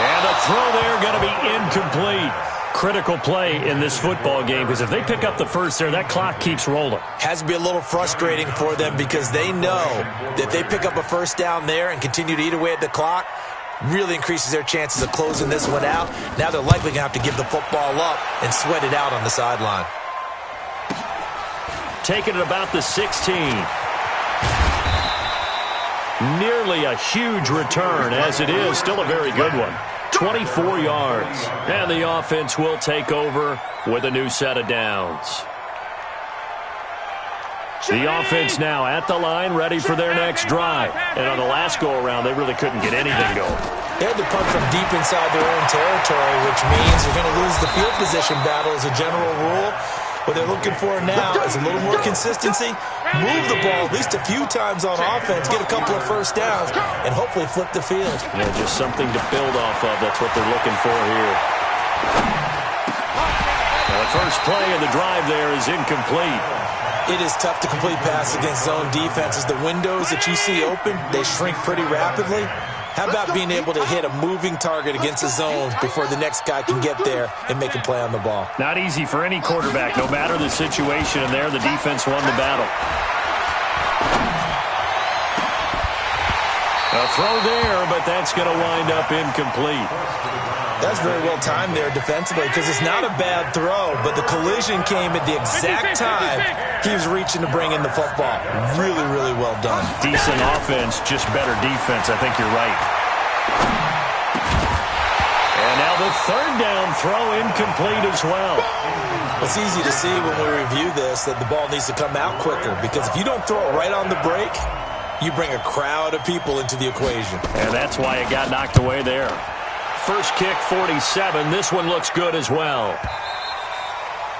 And the throw there going to be incomplete. Critical play in this football game, because if they pick up the first there, that clock keeps rolling. Has to be a little frustrating for them because they know that if they pick up a first down there and continue to eat away at the clock, really increases their chances of closing this one out. Now they're likely going to have to give the football up and sweat it out on the sideline. Taking it about the 16. Nearly a huge return, as it is still a very good one. 24 yards. And the offense will take over with a new set of downs. The offense now at the line, ready for their next drive. And on the last go-around, they really couldn't get anything going. They had to punt from deep inside their own territory, which means they're going to lose the field position battle as a general rule. What they're looking for now is a little more consistency, move the ball at least a few times on offense, get a couple of first downs, and hopefully flip the field. Yeah, just something to build off of. That's what they're looking for here. Now, the first play of the drive there is incomplete. It is tough to complete passes against zone defenses. The windows that you see open, they shrink pretty rapidly. How about being able to hit a moving target against the zone before the next guy can get there and make a play on the ball? Not easy for any quarterback, no matter the situation, and there the defense won the battle. A throw there, but that's going to wind up incomplete. That's very well timed there defensively because it's not a bad throw, but the collision came at the exact time he was reaching to bring in the football. Really, really well done. Decent offense, just better defense. I think you're right. And now the third down throw incomplete as well. It's easy to see when we review this that the ball needs to come out quicker because if you don't throw it right on the break, you bring a crowd of people into the equation. And that's why it got knocked away there. First kick, 47. This one looks good as well.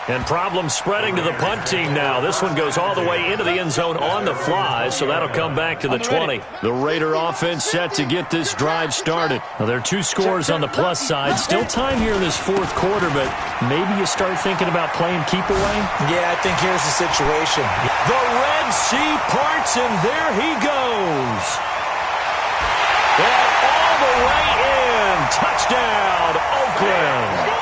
And problems spreading to the punt team now. This one goes all the way into the end zone on the fly, so that'll come back to the 20. The Raider offense set to get this drive started. Now, there are two scores on the plus side. Still time here in this fourth quarter, but maybe you start thinking about playing keep away? Yeah, I think here's the situation. The Red Sea parts, and there he goes. And all the way in. Touchdown, Oakland.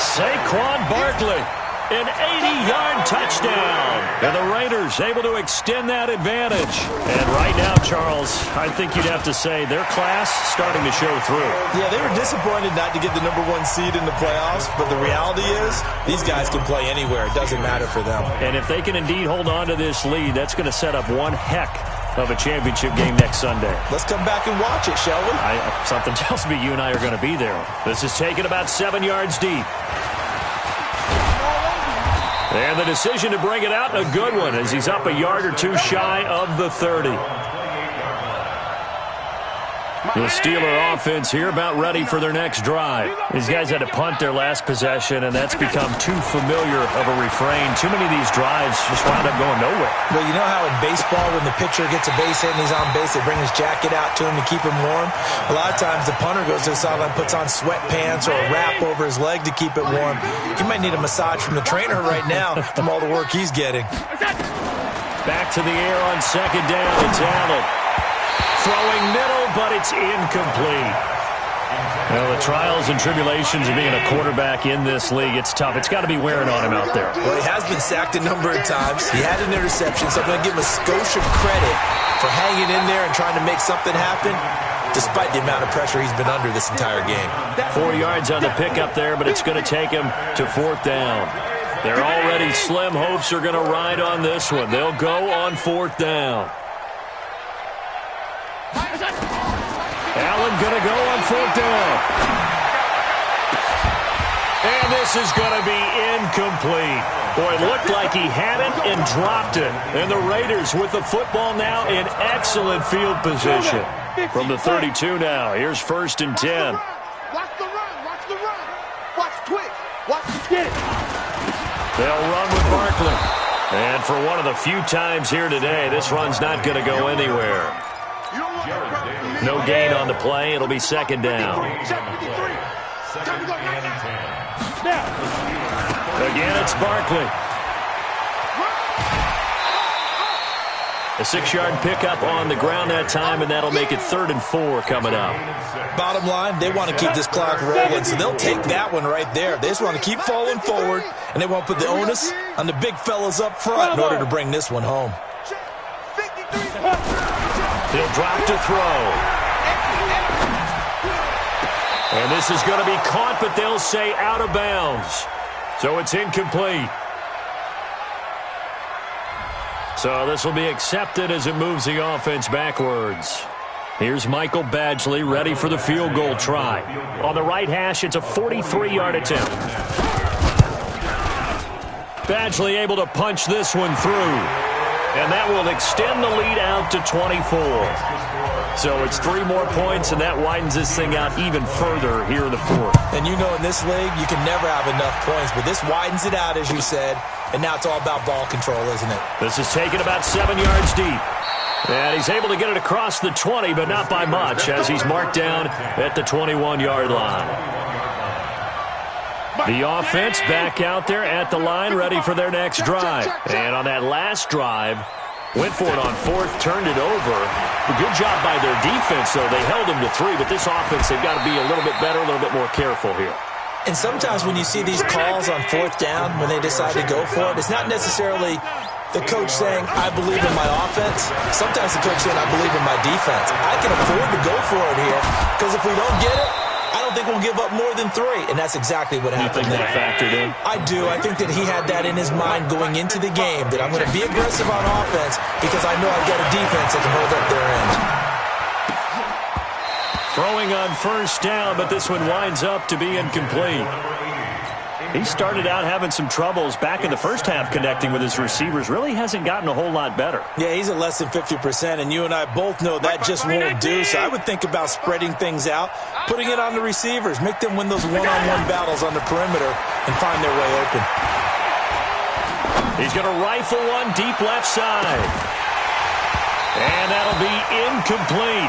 Saquon Barkley. An 80-yard touchdown. And the Raiders able to extend that advantage. And right now, Charles, I think you'd have to say their class starting to show through. Yeah, they were disappointed not to get the #1 seed in the playoffs, but the reality is these guys can play anywhere. It doesn't matter for them. And if they can indeed hold on to this lead, that's going to set up one heck of a championship game next Sunday. Let's come back and watch it, shall we? Something tells me you and I are going to be there. This is taken about 7 yards deep. And the decision to bring it out, a good one, as he's up a yard or two shy of the 30. The Steeler offense here about ready for their next drive. These guys had to punt their last possession, and that's become too familiar of a refrain. Too many of these drives just wound up going nowhere. Well, you know how in baseball when the pitcher gets a base hit and he's on base, they bring his jacket out to him to keep him warm? A lot of times the punter goes to the sideline, puts on sweatpants or a wrap over his leg to keep it warm. He might need a massage from the trainer right now from all the work he's getting. Back to the air on second down. It's Allen. Throwing middle, but it's incomplete. Well, the trials and tribulations of being a quarterback in this league, it's tough. It's got to be wearing on him out there. Well, he has been sacked a number of times. He had an interception, so I'm going to give him a Scotia credit for hanging in there and trying to make something happen, despite the amount of pressure he's been under this entire game. 4 yards on the pickup there, but it's going to take him to fourth down. Their already slim hopes are going to ride on this one. They'll go on fourth down. Allen going to go on fourth down. And this is going to be incomplete. Boy, it looked like he had it and dropped it. And the Raiders with the football now in excellent field position. From the 32 now, here's 1st and 10. Watch the run, watch the run. Watch quick, watch the get. They'll run with Barkley. And for one of the few times here today, this run's not going to go anywhere. No gain on the play. It'll be second down. Again, it's Barkley. A 6-yard pickup on the ground that time, and that'll make it 3rd and 4 coming up. Bottom line, they want to keep this clock rolling, so they'll take that one right there. They just want to keep falling forward, and they won't put the onus on the big fellas up front in order to bring this one home. He'll drop to throw. And this is going to be caught, but they'll say out of bounds. So it's incomplete. So this will be accepted as it moves the offense backwards. Here's Michael Badgley ready for the field goal try. On the right hash, it's a 43-yard attempt. Badgley able to punch this one through. And that will extend the lead out to 24. So it's 3 more points, and that widens this thing out even further here in the 4th. And you know in this league, you can never have enough points, but this widens it out, as you said, and now it's all about ball control, isn't it? This is taken about 7 yards deep. And he's able to get it across the 20, but not by much, as he's marked down at the 21-yard line. The offense back out there at the line, ready for their next drive. And on that last drive, went for it on 4th, turned it over. A good job by their defense, though. They held them to 3, but this offense, they've got to be a little bit better, a little bit more careful here. And sometimes when you see these calls on 4th down, when they decide to go for it, it's not necessarily the coach saying, I believe in my offense. Sometimes the coach saying, I believe in my defense. I can afford to go for it here, because if we don't get it, I don't think we'll give up more than 3, and that's exactly what happened there. You think that factored in? I do. I think that he had that in his mind going into the game, that I'm going to be aggressive on offense because I know I've got a defense that can hold up their end. Throwing on 1st down, but this one winds up to be incomplete. He started out having some troubles back in the first half connecting with his receivers. Really hasn't gotten a whole lot better. Yeah, he's at less than 50%, and you and I both know that just won't do. So I would think about spreading things out, putting it on the receivers, make them win those one-on-one battles on the perimeter and find their way open. He's going to rifle one deep left side. And that'll be incomplete.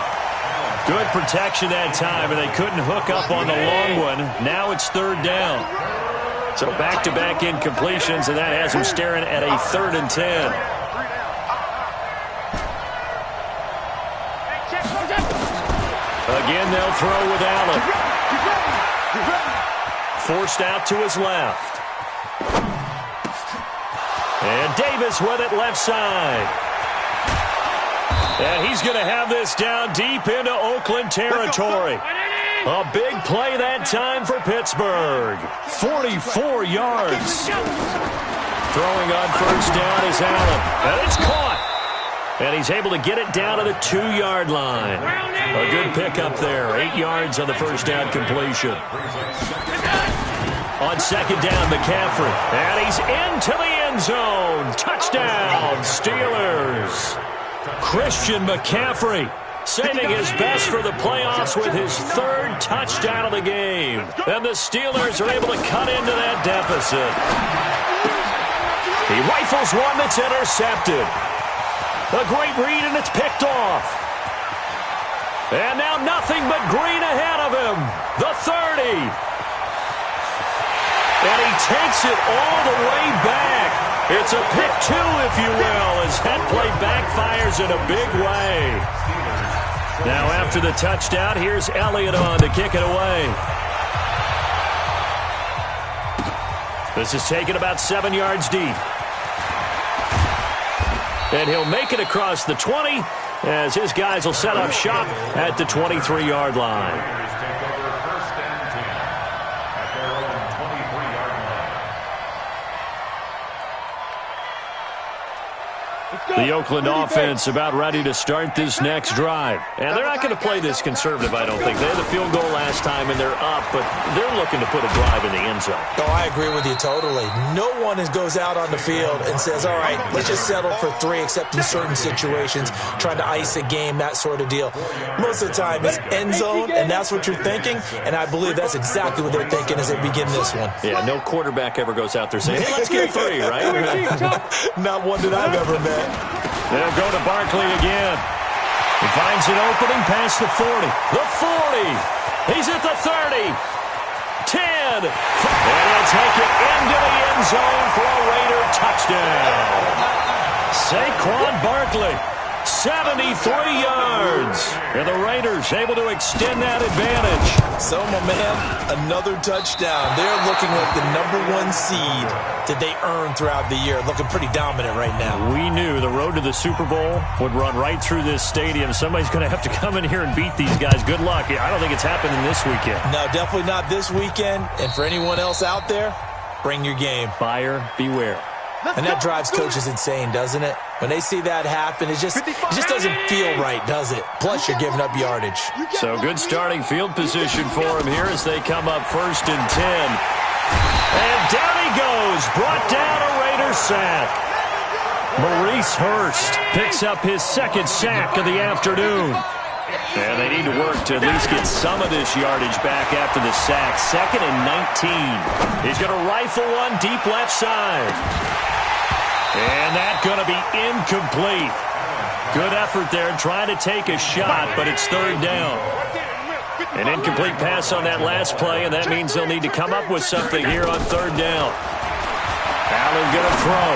Good protection that time, and they couldn't hook up on the long one. Now it's 3rd down. So back-to-back incompletions, and that has him staring at a 3rd and 10. Again, they'll throw with Allen. Forced out to his left. And Davis with it left side. And he's going to have this down deep into Oakland territory. A big play that time for Pittsburgh. 44 yards. Throwing on first down is Allen. And it's caught. And he's able to get it down to the 2-yard line. A good pickup there. 8 yards on the first down completion. On second down, McCaffrey. And he's into the end zone. Touchdown, Steelers. Christian McCaffrey saving his best for the playoffs with his 3rd touchdown of the game. And the Steelers are able to cut into that deficit. He rifles one that's intercepted. A great read, and it's picked off. And now nothing but green ahead of him. The 30. And he takes it all the way back. It's a pick 2, if you will, as that play backfires in a big way. Now after the touchdown, here's Elliott on to kick it away. This is taken about 7 yards deep. And he'll make it across the 20 as his guys will set up shop at the 23-yard line. The Oakland offense about ready to start this next drive. And they're not going to play this conservative, I don't think. They had the field goal last time, and they're up, but they're looking to put a drive in the end zone. Oh, I agree with you totally. No one goes out on the field and says, all right, let's just settle for 3, except in certain situations, trying to ice a game, that sort of deal. Most of the time, it's end zone, and that's what you're thinking, and I believe that's exactly what they're thinking as they begin this one. Yeah, no quarterback ever goes out there saying, hey, let's get 3, right? Not one that I've ever met. They'll go to Barkley again. He finds an opening past the 40. The 40. He's at the 30. 10. And he'll take it into the end zone for a Raider touchdown. Saquon Barkley, 73 yards. And the Raiders able to extend that advantage. So, my man, another touchdown. They're looking like the #1 seed that they earned throughout the year. Looking pretty dominant right now. We knew the road to the Super Bowl would run right through this stadium. Somebody's going to have to come in here and beat these guys. Good luck. I don't think it's happening this weekend. No, definitely not this weekend. And for anyone else out there, bring your game. Buyer beware. And that drives coaches insane, doesn't it? When they see that happen, it just doesn't feel right, does it? Plus, you're giving up yardage. So good starting field position for him here as they come up 1st and 10. And down he goes, brought down a Raider sack. Maurice Hurst picks up his 2nd sack of the afternoon. And they need to work to at least get some of this yardage back after the sack. 2nd and 19. He's going to rifle one deep left side. And that's going to be incomplete. Good effort there trying to take a shot, but it's 3rd down. An incomplete pass on that last play, and that means they'll need to come up with something here on 3rd down. Allen going to throw.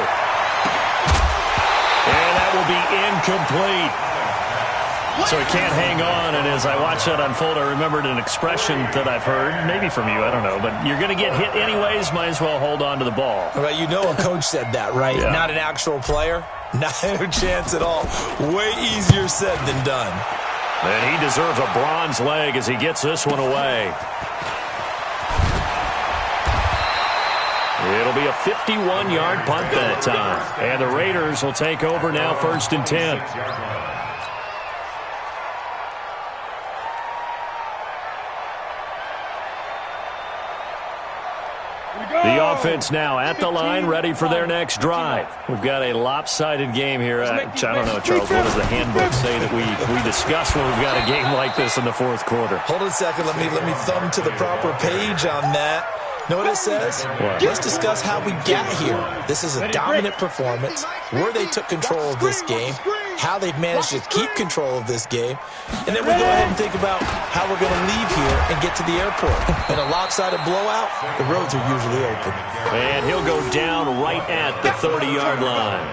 And that will be incomplete. So he can't hang on, and as I watch that unfold, I remembered an expression that I've heard, maybe from you, I don't know, but you're going to get hit anyways, might as well hold on to the ball. Well, you know a coach said that, right? Yeah. Not an actual player. Not a chance at all. Way easier said than done. And he deserves a bronze leg as he gets this one away. It'll be a 51-yard punt that time. And the Raiders will take over now 1st and 10. The offense now at the line, ready for their next drive. We've got a lopsided game here. I don't know, Charles, what does the handbook say that we discuss when we've got a game like this in the 4th quarter? Hold on a second. Let me thumb to the proper page on that. Know what it says? What? Let's discuss how we got here. This is a dominant performance, where they took control of this game, how they've managed to keep control of this game. And then we go ahead and think about how we're going to leave here and get to the airport. In a lopsided blowout, the roads are usually open. And he'll go down right at the 30-yard line.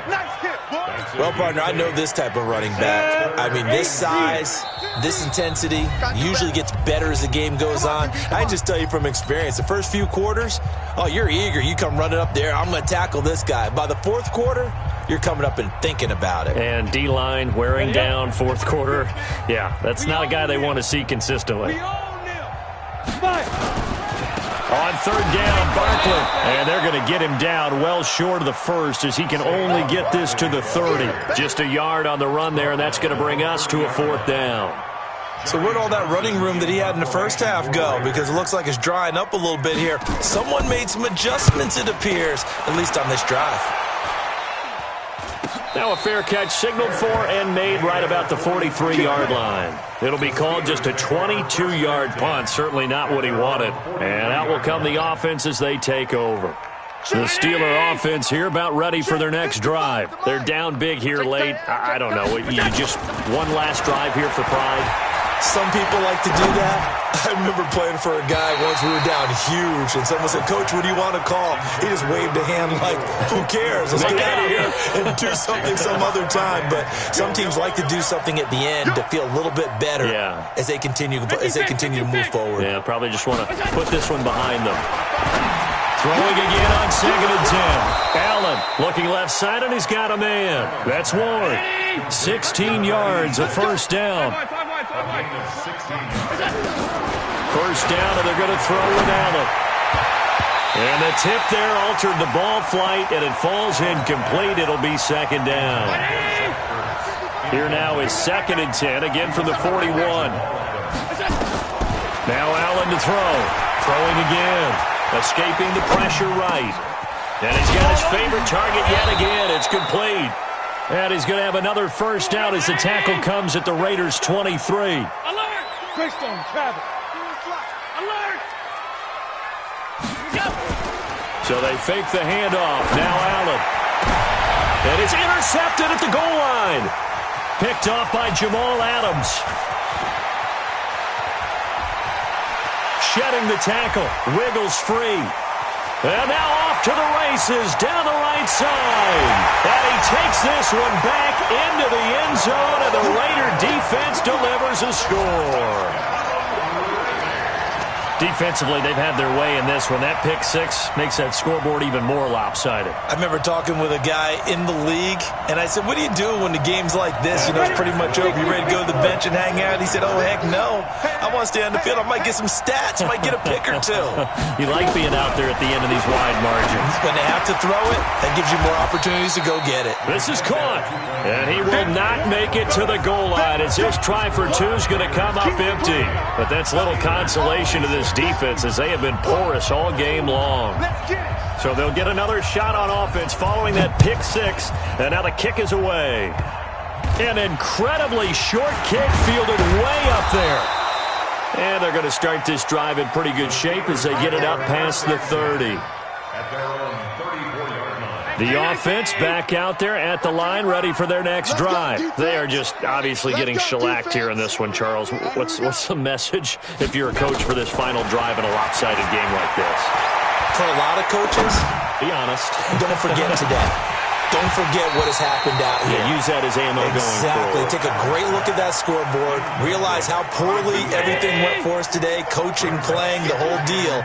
Well, partner, I know this type of running back. I mean, this size, this intensity usually gets better as the game goes on. I just tell you from experience, the first few quarters, oh, you're eager. You come running up there, I'm going to tackle this guy. By the fourth quarter, you're coming up and thinking about it. And D-line wearing down fourth quarter. Yeah, that's not a guy they want to see consistently. On third down, Barkley. And they're going to get him down well short of the first as he can only get this to the 30. Just a yard on the run there, and that's going to bring us to a fourth down. So where'd all that running room that he had in the first half go? Because it looks like it's drying up a little bit here. Someone made some adjustments, it appears, at least on this drive. Now a fair catch signaled for and made right about the 43-yard line. It'll be called just a 22-yard punt. Certainly not what he wanted. And out will come the offense as they take over. The Steeler offense here about ready for their next drive. They're down big here late. I don't know. You just one last drive here for pride. Some people like to do that. I remember playing for a guy once. We were down huge, and someone said, "Coach, what do you want to call?" He just waved a hand like, "Who cares? Let's get out of here and do something some other time." But some teams like to do something at the end to feel a little bit better as they continue to move forward. Yeah, probably just want to put this one behind them. Throwing again on 2nd and 10. Allen looking left side, and he's got a man. That's Ward. 16 yards, a first down. First down, and they're going to throw with Allen. And the tip there altered the ball flight, and it falls incomplete. It'll be 2nd down. Here now is 2nd and 10, again from the 41. Now Allen to throw. Throwing again. Escaping the pressure right. And he's got his favorite target yet again. It's complete. And he's going to have another first down as the tackle comes at the Raiders' 23. Alert! Greystone, Travis. Alert! So they fake the handoff. Now Allen. And it's intercepted at the goal line. Picked off by Jamal Adams. Shedding the tackle. Wiggles free. And now off to the races down the right side. And he takes this one back into the end zone, and the Raider defense delivers a score. Defensively, they've had their way in this one. That pick six makes that scoreboard even more lopsided. I remember talking with a guy in the league, and I said, what do you do when the game's like this? You know, it's pretty much over. You ready to go to the bench and hang out? He said, oh, heck no. I want to stay on the field. I might get some stats. I might get a pick or two. You like being out there at the end of these wide margins. When they have to throw it, that gives you more opportunities to go get it. This is caught, and he will not make it to the goal line as his try for two is going to come up empty. But that's little consolation to this defense as they have been porous all game long. So they'll get another shot on offense following that pick six, and now the kick is away. An incredibly short kick fielded way up there. And they're going to start this drive in pretty good shape as they get it up past the 30. The offense back out there at the line, ready for their next drive. They are just obviously getting shellacked here in this one, Charles. What's the message if you're a coach for this final drive in a lopsided game like this? For a lot of coaches, be honest, don't forget today. Don't forget what has happened out here. Yeah, use that as ammo going forward. Exactly. Take a great look at that scoreboard. Realize how poorly everything went for us today, coaching, playing, the whole deal.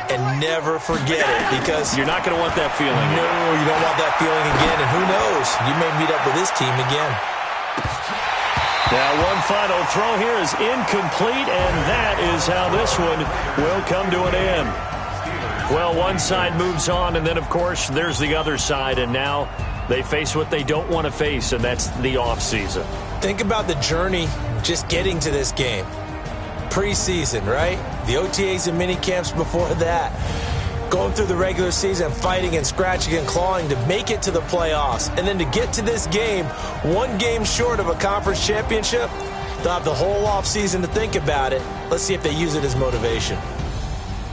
And never forget it, because you're not going to want that feeling. No, you don't want that feeling again. And who knows? You may meet up with this team again. Now one final throw here is incomplete, and that is how this one will come to an end. Well, one side moves on, and then, of course, there's the other side, and now they face what they don't want to face, and that's the offseason. Think about the journey just getting to this game. Preseason, right? The OTAs and mini camps before that. Going through the regular season, fighting and scratching and clawing to make it to the playoffs. And then to get to this game, one game short of a conference championship, they'll have the whole offseason to think about it. Let's see if they use it as motivation.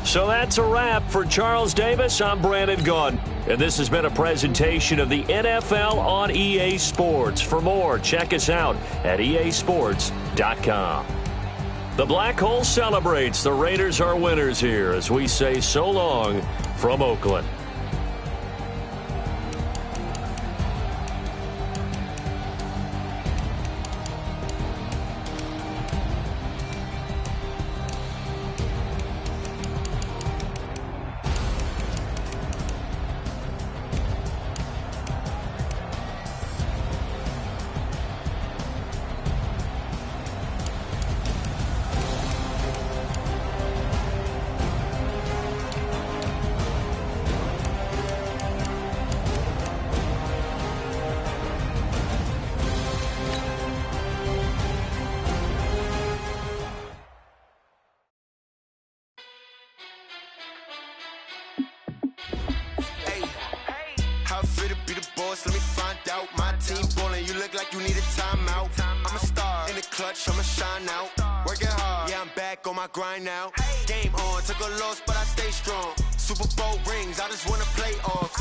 So that's a wrap. For Charles Davis, I'm Brandon Gunn. And this has been a presentation of the NFL on EA Sports. For more, check us out at easports.com. The Black Hole celebrates. The Raiders are winners here as we say so long from Oakland. Let me find out. My team ballin', you look like you need a timeout. I'm a star in the clutch, I'ma shine out. Working hard, yeah, I'm back on my grind now. Game on, took a loss, but I stay strong. Super Bowl rings, I just wanna play off.